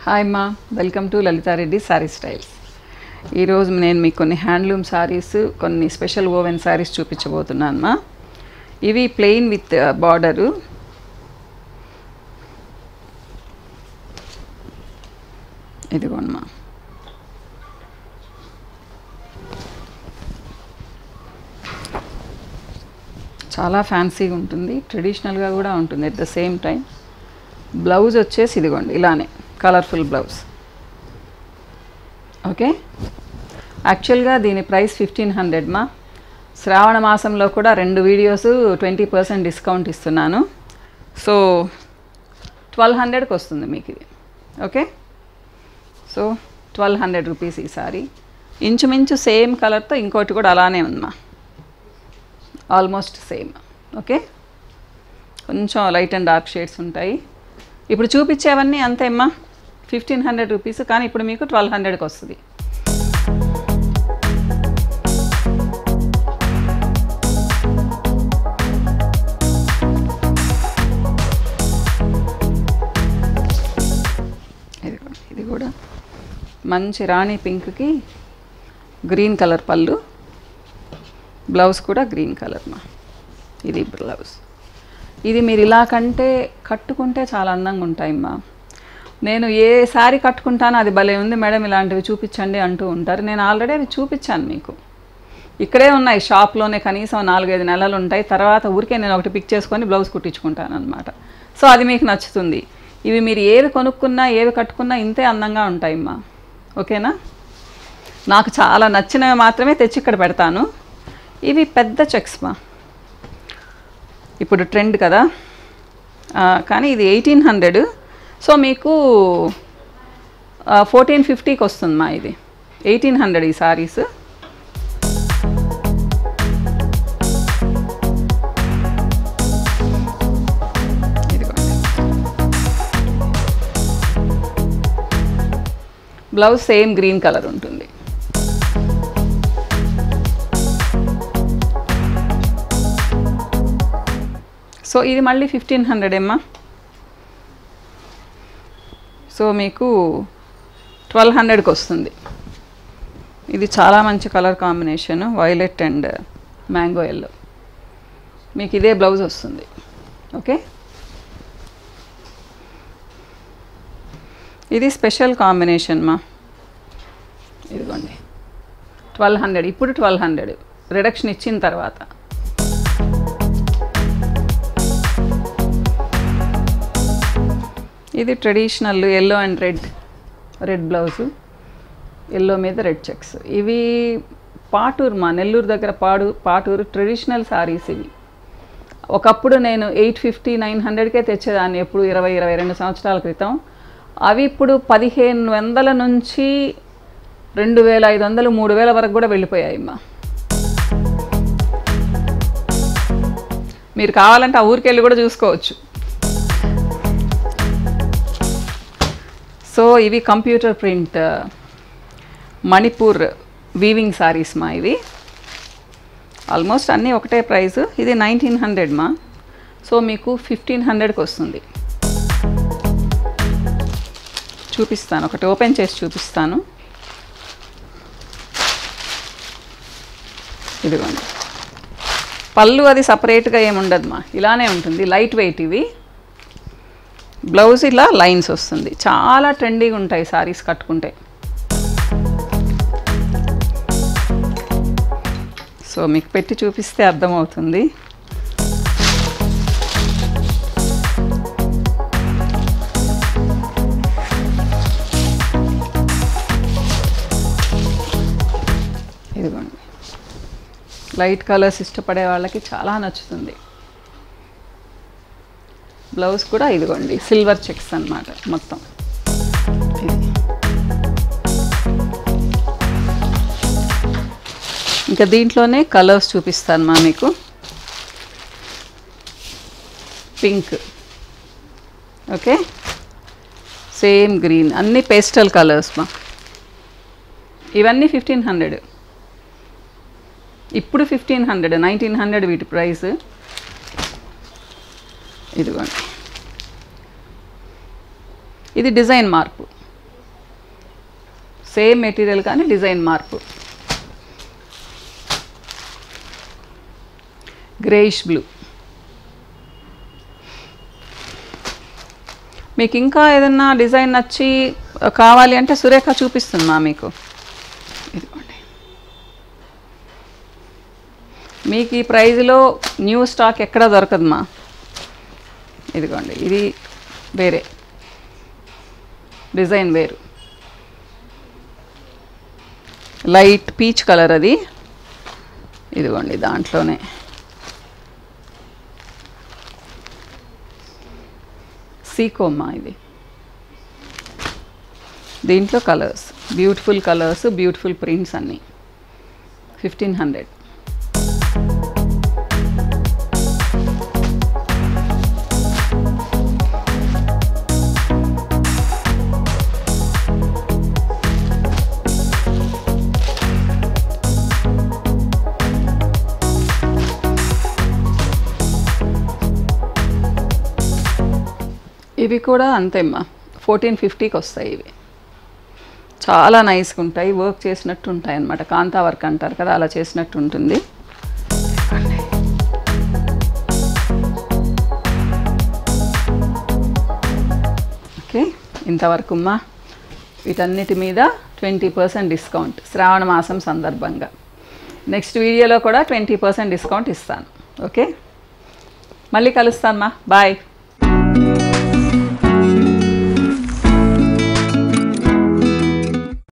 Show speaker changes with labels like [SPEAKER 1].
[SPEAKER 1] Hi మా welcome to Lalitha Reddy saree styles. ఈరోజు నేను మీకు కొన్ని హ్యాండ్లూమ్ సారీస్, కొన్ని స్పెషల్ ఓవెన్ సారీస్ చూపించబోతున్నాను మా. ఇవి ప్లెయిన్ విత్ బార్డరు. ఇదిగోండి మా, చాలా ఫ్యాన్సీగా ఉంటుంది, ట్రెడిషనల్గా కూడా ఉంటుంది at the same time. Blouse వచ్చేసి ఇదిగోండి ఇలానే కలర్ఫుల్ బ్లౌజ్. ఓకే, యాక్చువల్గా దీని ప్రైస్ 1500 మా. శ్రావణ మాసంలో కూడా 2 వీడియోస్ 20% డిస్కౌంట్ ఇస్తున్నాను. సో 1200కి వస్తుంది మీకు ఇది. ఓకే, సో 1200 రూపీస్ ఈ సారీ. ఇంచుమించు సేమ్ కలర్తో ఇంకోటి కూడా అలానే ఉందమ్మా, ఆల్మోస్ట్ సేమ్. ఓకే, కొంచెం లైట్ అండ్ డార్క్ షేడ్స్ ఉంటాయి. ఇప్పుడు చూపించేవన్నీ అంతే అమ్మా, 1500 రూపీస్, కానీ ఇప్పుడు మీకు 1200కి వస్తుంది. ఇది కూడా మంచి రాణి పింక్కి గ్రీన్ కలర్ పళ్ళు, బ్లౌజ్ కూడా గ్రీన్ కలర్ మా. ఇది బ్లౌజ్. ఇది మీరు ఇలా కట్టుకుంటే చాలా అందంగా ఉంటాయమ్మా. నేను ఏ శారీ కట్టుకుంటానో అది భలే ఉంది మేడం ఇలాంటివి చూపించండి అంటూ ఉంటారు. నేను ఆల్రెడీ అవి చూపించాను మీకు, ఇక్కడే ఉన్నాయి షాప్లోనే, కనీసం 4-5 నెలలు ఉంటాయి. తర్వాత ఊరికే నేను ఒకటి పిక్ చేసుకొని బ్లౌజ్ కుట్టించుకుంటాను అనమాట. సో అది మీకు నచ్చుతుంది. ఇవి మీరు ఏవి కొనుక్కున్నా ఏవి కట్టుకున్నా ఇంతే అందంగా ఉంటాయమ్మా. ఓకేనా, నాకు చాలా నచ్చినవి మాత్రమే తెచ్చి ఇక్కడ పెడతాను. ఇవి పెద్ద చెక్స్ మా, ఇప్పుడు ట్రెండ్ కదా, కానీ ఇది 1800. సో మీకు 1450కి వస్తుంది మా. ఇది 1800 ఈ saris. Blouse same green colour ఉంటుంది. సో ఇది మళ్ళీ 1500 ఏమ్మా. సో మీకు 1200కి వస్తుంది. ఇది చాలా మంచి colour combination, violet and mango yellow. మీకు ఇదే బ్లౌజ్ వస్తుంది. ఓకే, ఇది స్పెషల్ కాంబినేషన్ మా. ఇదిగోండి 1200, ఇప్పుడు 1200 రిడక్షన్ ఇచ్చిన తర్వాత. ఇది traditional yellow and red blouse, yellow మీద రెడ్ చెక్స్. ఇవి పాటూరు మా, నెల్లూరు దగ్గర పాటూరు ట్రెడిషనల్ శారీస్ ఇవి. ఒకప్పుడు నేను 850-900కే తెచ్చేదాన్ని, ఎప్పుడు 20-22 సంవత్సరాల క్రితం. అవి ఇప్పుడు 1500 నుంచి 2500-3000 వరకు కూడా వెళ్ళిపోయాయమ్మా. మీరు కావాలంటే ఆ ఊరికి వెళ్ళి కూడా చూసుకోవచ్చు. సో ఇవి computer print Manipur weaving saris మా. ఇవి ఆల్మోస్ట్ అన్నీ ఒకటే ప్రైస్. ఇది 1900 మా. సో మీకు 1500కి వస్తుంది. చూపిస్తాను, ఒకటి ఓపెన్ చేసి చూపిస్తాను. ఇదిగోండి, పళ్ళు అది సపరేట్గా ఏముండదు మా, ఇలానే ఉంటుంది, లైట్ వెయిట్. ఇవి బ్లౌజ్ ఇలా లైన్స్ వస్తుంది. చాలా ట్రెండీగా ఉంటాయి సారీస్ కట్టుకుంటే. సో మీకు పెట్టి చూపిస్తే అర్థమవుతుంది. ఇదిగోండి, లైట్ కలర్స్ ఇష్టపడే వాళ్ళకి చాలా నచ్చుతుంది. బ్లౌజ్ కూడా ఇదిగోండి సిల్వర్ చెక్స్ అన్నమాట మొత్తం. ఇది ఇంకా దీంట్లోనే కలర్స్ చూపిస్తాను మా మీకు. పింక్, ఓకే, సేమ్ గ్రీన్, అన్నీ పేస్టల్ కలర్స్ మా. ఇవన్నీ 1500, ఇప్పుడు 1500, 1900 వీటి ప్రైస్. ఇదిగోండి, ఇది డిజైన్ మార్పు. సేమ్ మెటీరియల్ కానీ డిజైన్ మార్పు. Greyish blue. మీకు ఇంకా ఏదన్నా డిజైన్ నచ్చి కావాలి అంటే సురేఖ చూపిస్తుందా మీకు. ఇదిగోండి, మీకు ఈ ప్రైజ్లో న్యూ స్టాక్ ఎక్కడ దొరకదమ్మా. ఇదిగోండి, ఇది వేరే డిజైన్, వేరు లైట్ పీచ్ కలర్ అది. ఇదిగోండి, దాంట్లోనే సీకోమ్మా ఇది. దీంట్లో colours, beautiful colours, beautiful prints అన్నీ. 1500. ఇవి కూడా అంతేమ్మా, 1450కి వస్తాయి. ఇవి చాలా నైస్గా ఉంటాయి, వర్క్ చేసినట్టు ఉంటాయి అన్నమాట. కాంతా వర్క్ అంటారు కదా, అలా చేసినట్టు ఉంటుంది. ఓకే, ఇంతవరకు అమ్మా. వీటన్నిటి మీద 20% డిస్కౌంట్ శ్రావణ మాసం సందర్భంగా. నెక్స్ట్ వీడియోలో కూడా 20% డిస్కౌంట్ ఇస్తాను. ఓకే, మళ్ళీ కలుస్తానమ్మా. బాయ్.